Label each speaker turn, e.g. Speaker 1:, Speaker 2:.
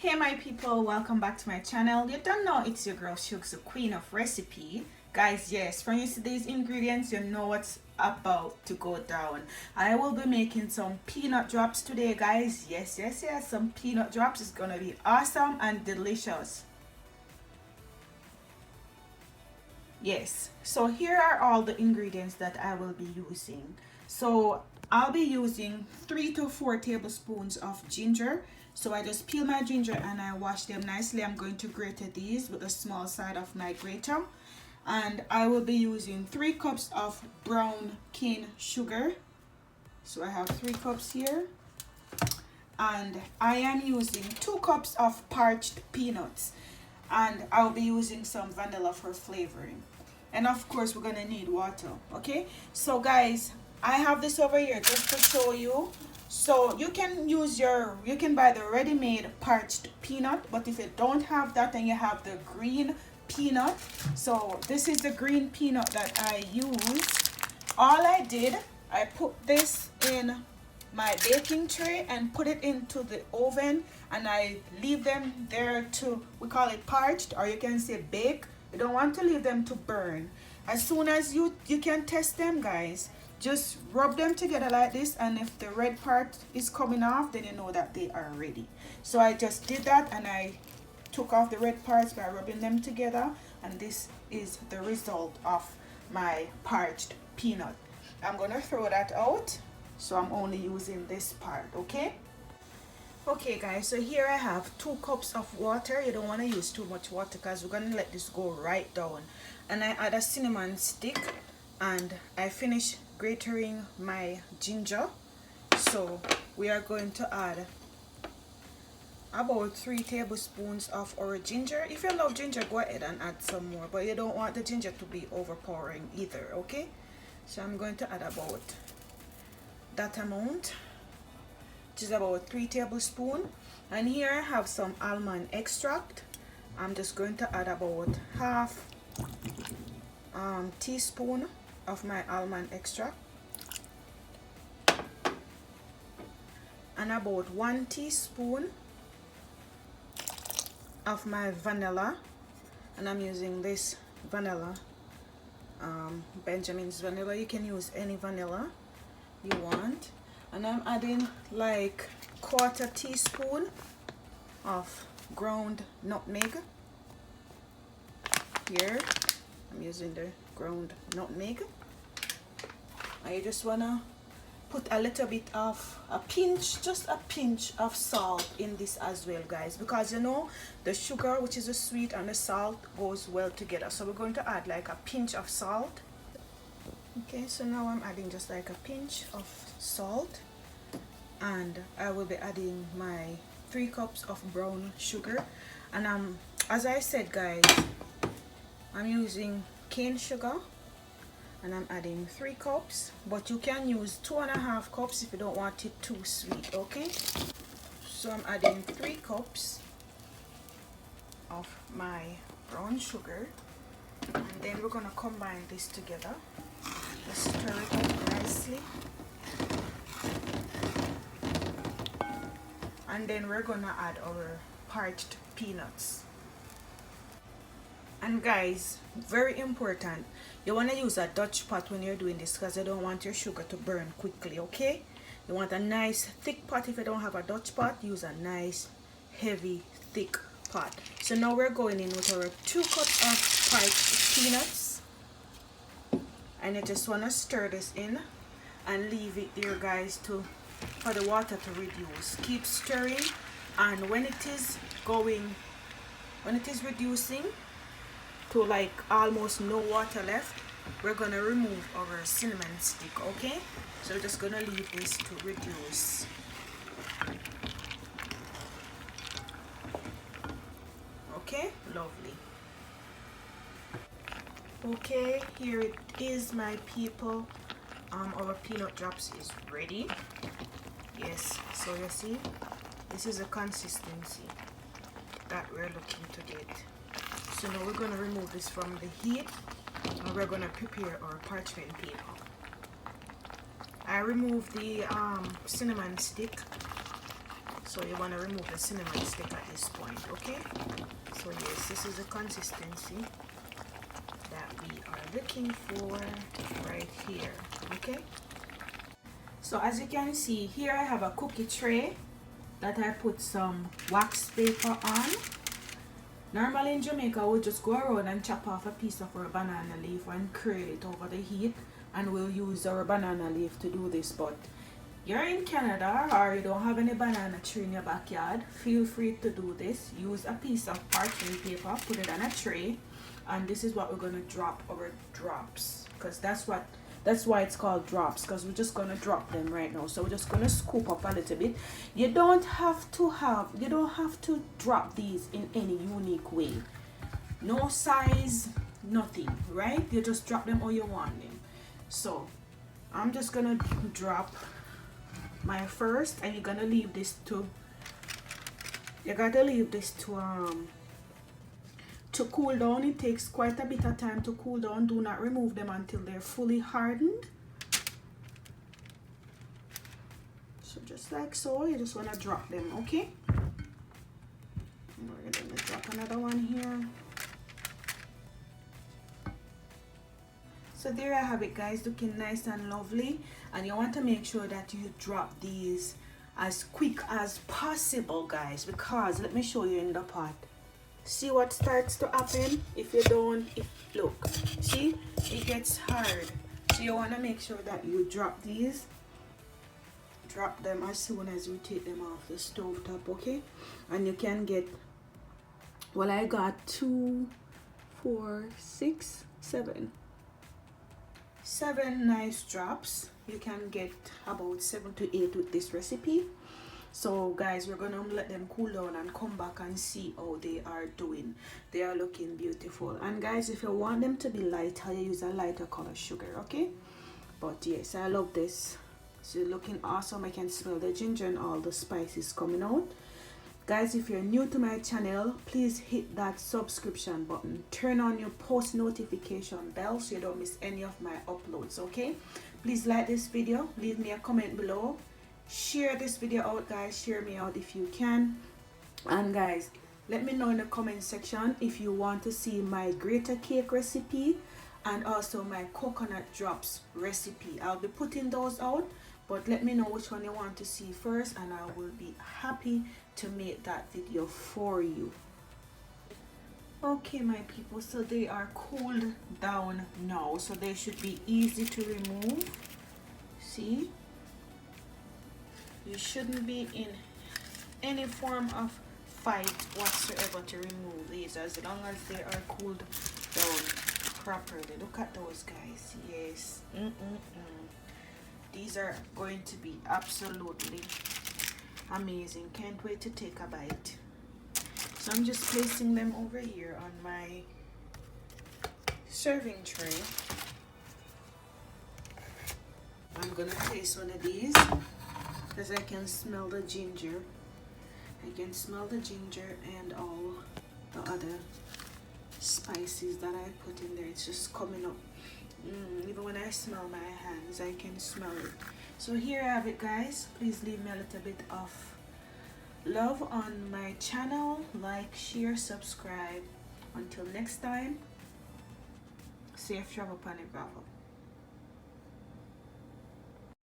Speaker 1: Hey my people, welcome back to my channel. You don't know it's your girl Shooks, the queen of recipe. Guys, yes, from yesterday's ingredients, you know what's about to go down. I will be making some peanut drops today, guys. Yes, some peanut drops. Is gonna be awesome and delicious. Yes, so here are all the ingredients that I will be using. So I'll be using 3 to 4 tablespoons of ginger. So I just peel my ginger and I wash them nicely. I'm going to grate these with a small side of my grater. And I will be using 3 cups of brown cane sugar. So I have 3 cups here. And I am using 2 cups of parched peanuts. And I'll be using some vanilla for flavoring. And of course we're gonna need water. Okay, so guys, I have this over here just to show you. So you can buy the ready-made parched peanut, but if you don't have that, then you have the green peanut. So this is the green peanut that I use. All I did, I put this in my baking tray and put it into the oven, and I leave them there to, we call it parched, or you can say bake. You don't want to leave them to burn. As soon as you can test them, guys, just rub them together like this, and if the red part is coming off, then you know that they are ready. So I just did that, and I took off the red parts by rubbing them together, and this is the result of my parched peanut. I'm gonna throw that out, so I'm only using this part. Okay guys, so here I have 2 cups of water. You don't want to use too much water because we're going to let this go right down. And I add a cinnamon stick, and I finish grating my ginger. So we are going to add about 3 tablespoons of our ginger. If you love ginger, go ahead and add some more, but you don't want the ginger to be overpowering either. Okay, so I'm going to add about that amount, which is about 3 tablespoons. And here I have some almond extract. I'm just going to add about half teaspoon of my almond extract, and about 1 teaspoon of my vanilla. And I'm using this vanilla, Benjamin's vanilla. You can use any vanilla you want. And I'm adding like 1/4 teaspoon of ground nutmeg. Here I'm using the ground nutmeg. I just wanna put a little bit of a pinch, just a pinch of salt in this as well, guys, because you know the sugar, which is the sweet, and the salt goes well together. So we're going to add like a pinch of salt. Okay, so now I'm adding just like a pinch of salt, and I will be adding my 3 cups of brown sugar. And as I said, guys, I'm using cane sugar, and I'm adding 3 cups, but you can use 2.5 cups if you don't want it too sweet. Okay, so I'm adding 3 cups of my brown sugar, and then we're gonna combine this together. Just stir it up nicely, and then we're gonna add our parched peanuts. And guys, very important, you want to use a Dutch pot when you're doing this, because you don't want your sugar to burn quickly. Okay, you want a nice thick pot. If you don't have a Dutch pot, use a nice heavy thick pot. So now we're going in with our 2 cups of parched peanuts, and you just want to stir this in and leave it there, guys, for the water to reduce. Keep stirring, and when it is reducing to like almost no water left, we're gonna remove our cinnamon stick. Okay, so we're just gonna leave this to reduce. Okay, lovely. Okay, here it is, my people. Our peanut drops is ready. Yes, so you see, this is the consistency that we're looking to get. So now we're going to remove this from the heat, and we're going to prepare our parchment paper. I removed the cinnamon stick So you want to remove the cinnamon stick at this point, okay? So yes, this is the consistency that we are looking for right here, okay? So as you can see, here I have a cookie tray that I put some wax paper on. Normally in Jamaica, we'll just go around and chop off a piece of our banana leaf and curl it over the heat, and we'll use our banana leaf to do this. But you're in Canada or you don't have any banana tree in your backyard, feel free to do this. Use a piece of parchment paper, put it on a tray, and this is what we're going to drop our drops, because that's why it's called drops, because we're just going to drop them right now. So we're just going to scoop up a little bit. You don't have to drop these in any unique way. No size, nothing, right? You just drop them how you want them. So I'm just going to drop my first, and you're going to leave this to cool down. It takes quite a bit of time to cool down. Do not remove them until they're fully hardened. So just like so, you just want to drop them, okay? We're going to drop another one here. So there I have it, guys, looking nice and lovely. And you want to make sure that you drop these as quick as possible, guys, because let me show you in the pot. See what starts to happen if you don't, look, see, it gets hard. So you want to make sure that you drop them as soon as you take them off the stove top, okay? And you can get, well, I got 2, 4, 6, 7 nice drops. You can get about 7 to 8 with this recipe. So guys, we're gonna let them cool down and come back and see how they are doing. They are looking beautiful. And guys, if you want them to be lighter, you use a lighter color sugar, okay? But yes, I love this. So looking awesome. I can smell the ginger and all the spices coming out. Guys, if you're new to my channel, please hit that subscription button. Turn on your post notification bell so you don't miss any of my uploads, okay? Please like this video, leave me a comment below. Share this video out, guys. Share me out if you can. And guys, let me know in the comment section if you want to see my grater cake recipe and also my coconut drops recipe. I'll be putting those out, but let me know which one you want to see first, and I will be happy to make that video for you. Okay, my people, so they are cooled down now, so they should be easy to remove. See, you shouldn't be in any form of fight whatsoever to remove these, as long as they are cooled down properly. Look at those, guys. Yes. These are going to be absolutely amazing. Can't wait to take a bite. So I'm just placing them over here on my serving tray. I'm gonna place one of these because I can smell the ginger. I can smell the ginger and all the other spices that I put in there. It's just coming up. Even when I smell my hands, I can smell it. So here I have it, guys. Please leave me a little bit of love on my channel. Like, share, subscribe. Until next time, safe travel, Pani Bravo.